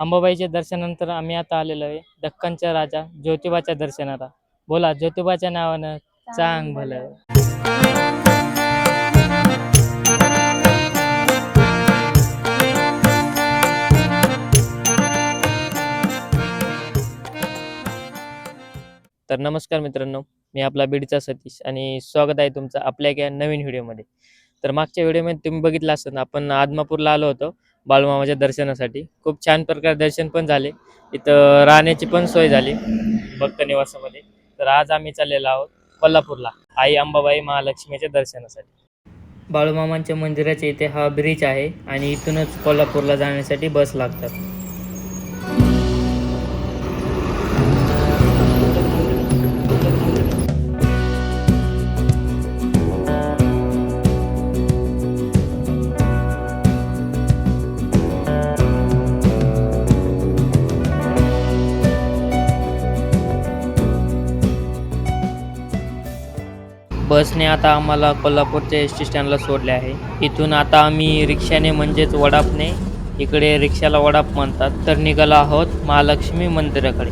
अंबाबाईच्या दर्शनानंतर आम्ही आता आलेलो आहे दख्खनच्या राजा ज्योतिबाच्या दर्शनाला. बोला ज्योतिबाच्या नावानं चांग भलं. तर नमस्कार मित्रांनो, मी आपला बीडचा सतीश आणि स्वागत आहे तुमचं आपल्या एका नवीन व्हिडिओमध्ये. तर मागच्या व्हिडिओमध्ये तुम्ही बघितलं असेल, आपण आदमापूरला आलो होतो बाळूमामाच्या दर्शनासाठी. खूप छान प्रकारे दर्शन पण झाले, इथं राहण्याची पण सोय झाली भक्त निवासामध्ये. तर आज आम्ही चाललेलो आहोत कोल्हापूरला आई अंबाबाई महालक्ष्मीच्या दर्शनासाठी. बाळूमामांच्या मंदिराच्या इथे हा ब्रिज आहे आणि इथूनच कोल्हापूरला जाण्यासाठी बस लागतात. बसने आता आम्हाला कोल्हापूरच्या एस टी स्टँडला सोडले आहे. इथून आता आम्ही रिक्षाने म्हणजेच वडापने, इकडे रिक्षाला वडाप म्हणतात, तर निघालो आहोत महालक्ष्मी मंदिराकडे.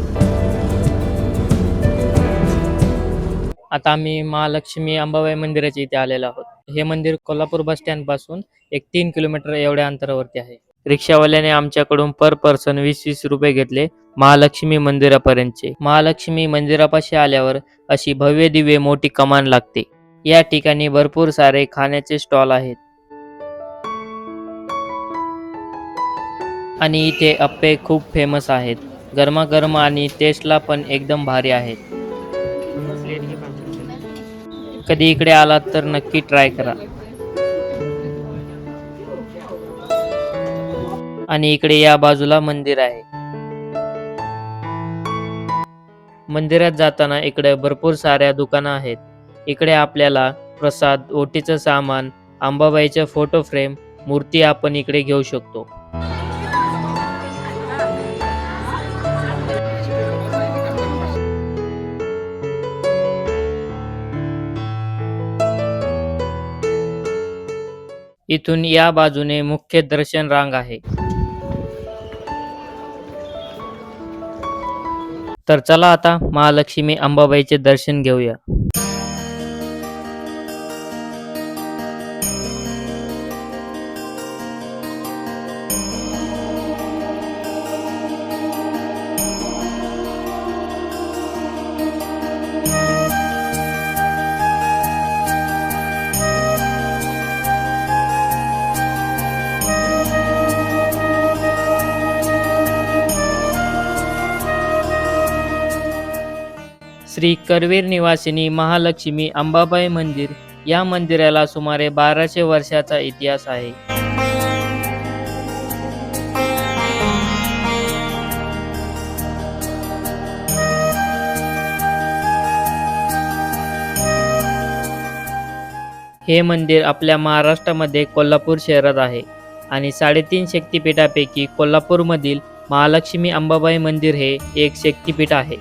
आता आम्ही महालक्ष्मी अंबाबाई मंदिराच्या इथे आलेलो आहोत. हे मंदिर कोल्हापूर बस स्टँडपासून एक 3 किलोमीटर एवढ्या अंतरावरती आहे. रिक्षावाल्याने आमच्याकडून पर पर्सन 20-20 रुपये घेतले महालक्ष्मी मंदिरापर्यंतचे. महालक्ष्मी मंदिरापाशी आल्यावर अशी भव्य दिव्य मोठी कमान लागते. या ठिकाणी भरपूर सारे खाण्याचे स्टॉल आहेत आणि इथे अप्पे खूप फेमस आहेत. गरमागरम आणि टेस्टला पण एकदम भारी आहेत. कधी इकडे आलात तर नक्की ट्राय करा. आणि इकडे या बाजूला मंदिर आहे. मंदिरात जाताना इकडे भरपूर साऱ्या दुकानं आहेत. इकडे आपल्याला प्रसाद, ओटीचं सामान, अंबाबाईच्या फोटो फ्रेम, मूर्ती आपण इकडे घेऊ शकतो. इथून या बाजूने मुख्य दर्शन रांग आहे. तर चला आता महालक्ष्मी अंबाबाईचे दर्शन घेऊया. श्री करवीर निवासिनी महालक्ष्मी अंबाबाई मंदिर, या मंदिराला सुमारे 1200 वर्षाचा इतिहास आहे. हे मंदिर आपल्या महाराष्ट्रामध्ये कोल्हापूर शहरात आहे आणि 3.5 शक्तिपीठापैकी कोल्हापूरमधील महालक्ष्मी अंबाबाई मंदिर हे एक शक्तिपीठ आहे.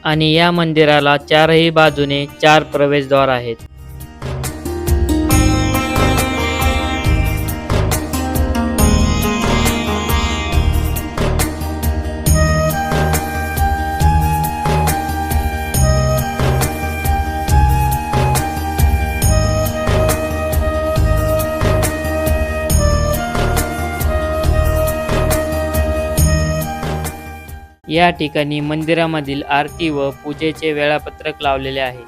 आणि या मंदिराला 4ही बाजूने 4 प्रवेशद्वार आहेत. या ठिकाणी मंदिरामधील आरती व पूजेचे वेळापत्रक लावलेले आहे.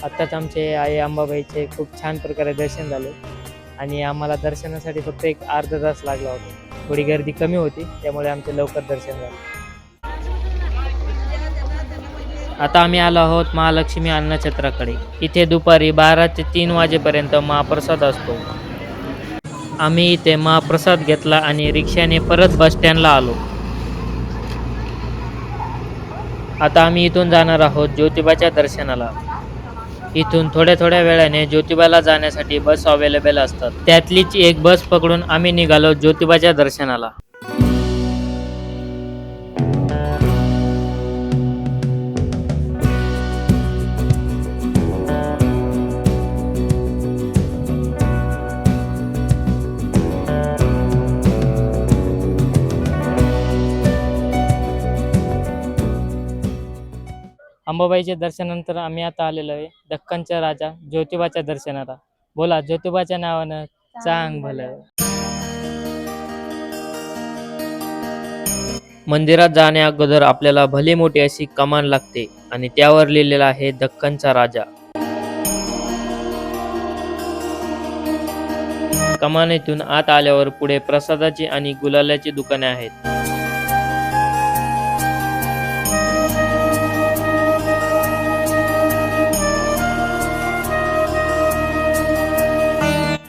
आत्ताच आमचे आई अंबाबाईचे खूप छान प्रकारे दर्शन झाले आणि आम्हाला दर्शनासाठी फक्त एक अर्धा तास लागला होता. थोडी गर्दी कमी होती, त्यामुळे आमचे लवकर दर्शन झाले. आता आम्ही आलो आहोत महालक्ष्मी अन्नछत्राकडे. इथे दुपारी 12 ते 3 वाजेपर्यंत महाप्रसाद असतो. आम्ही इथे महाप्रसाद घेतला आणि रिक्षाने परत बस स्टँडला आलो. आता आम्ही इथून जाणार आहोत ज्योतिबाच्या दर्शनाला. इथून थोड्या थोड्या वेळाने ज्योतिबाला जाण्यासाठी बस अवेलेबल असतात. त्यातलीच एक बस पकडून आम्ही निघालो ज्योतिबाच्या दर्शनाला. अंबाबाईच्या दर्शनानंतर आम्ही आता आलेलो आहे दख्खनच्या राजा ज्योतिबाच्या दर्शनाला. बोला ज्योतिबाच्या नावानं चांग भलं. मंदिरात जाण्या अगोदर आपल्याला भली मोठी अशी कमान लागते आणि त्यावर लिहिलेला आहे दख्खनचा राजा. कमानीतून आत आल्यावर पुढे प्रसादाची आणि गुलालाची दुकाने आहेत.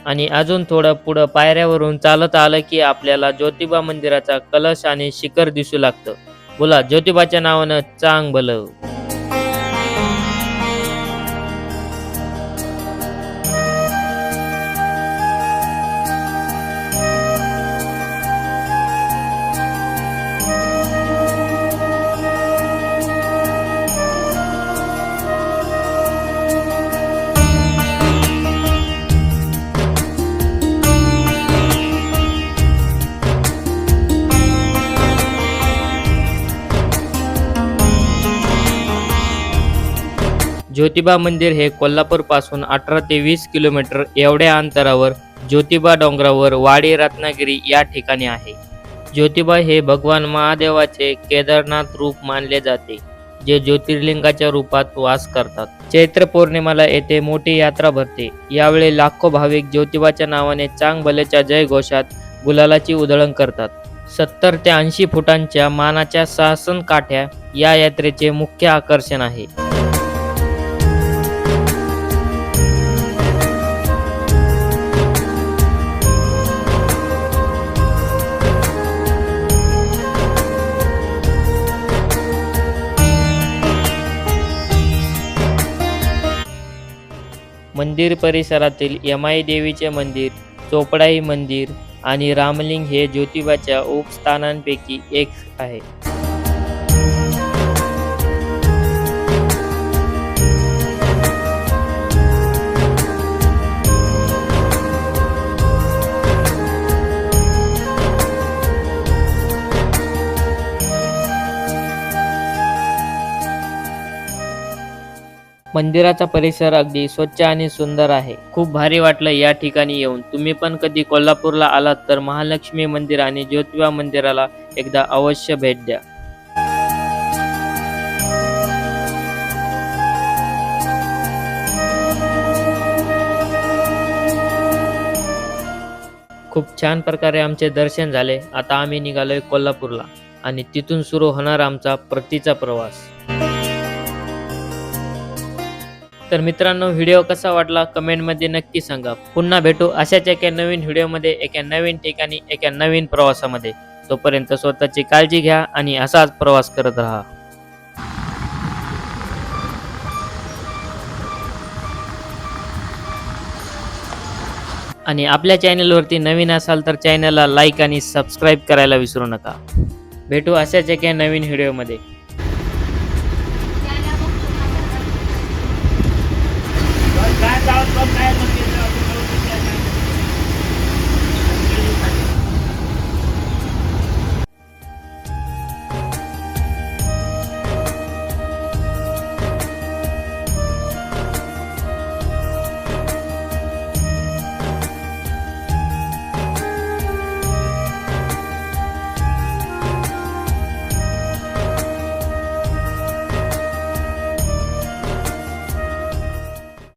आणि अजून थोडं पुढं पायऱ्यावरून चालत आलं की आपल्याला ज्योतिबा मंदिराचा कलश आणि शिखर दिसू लागतं. बोला ज्योतिबाच्या नावानं चांग भलं. ज्योतिबा मंदिर हे कोल्हापूर पासून 18 ते 20 किलोमीटर एवढ्या अंतरावर ज्योतिबा डोंगरावर वाडी रत्नागिरी या ठिकाणी आहे. ज्योतिबा हे भगवान महादेवाचे केदारनाथ रूप मानले जाते, जे ज्योतिर्लिंगाच्या रूपात वास करतात. चैत्र पौर्णिमेला येथे मोठी यात्रा भरते. यावेळी लाखो भाविक ज्योतिबाच्या नावाने चांग भलेच्या जय घोषात गुलालाची उधळण करतात. 70 ते 80 फुटांच्या मानाच्या सासन काठ्या या यात्रेचे मुख्य आकर्षण आहे. मंदिर परिसरातील यमाई देवीचे मंदिर, चोपडाई मंदिर आणि रामलिंग हे ज्योतिबाच्या उपस्थानांपैकी एक आहे. मंदिराचा परिसर अगदी स्वच्छ आणि सुंदर आहे. खूप भारी वाटलं या ठिकाणी येऊन. तुम्ही पण कधी कोल्हापूरला आलात तर महालक्ष्मी मंदिर आणि ज्योतिबा मंदिराला एकदा अवश्य भेट द्या. खूप छान प्रकारे आमचे दर्शन झाले. आता आम्ही निघालोय कोल्हापूरला आणि तिथून सुरू होणार आमचा परतीचा प्रवास. तर मित्रांनो, व्हिडिओ कसा वाटला कमेंटमध्ये नक्की सांगा. पुन्हा भेटू अशाच एका नवीन व्हिडिओमध्ये, एका नवीन ठिकाणी, एका नवीन प्रवासामध्ये. तोपर्यंत स्वतःची काळजी घ्या आणि असाच प्रवास करत राहा. आणि आपल्या चॅनलवरती नवीन असाल तर चॅनलला लाईक आणि सबस्क्राईब करायला विसरू नका. भेटू अशाच एका नवीन व्हिडिओमध्ये.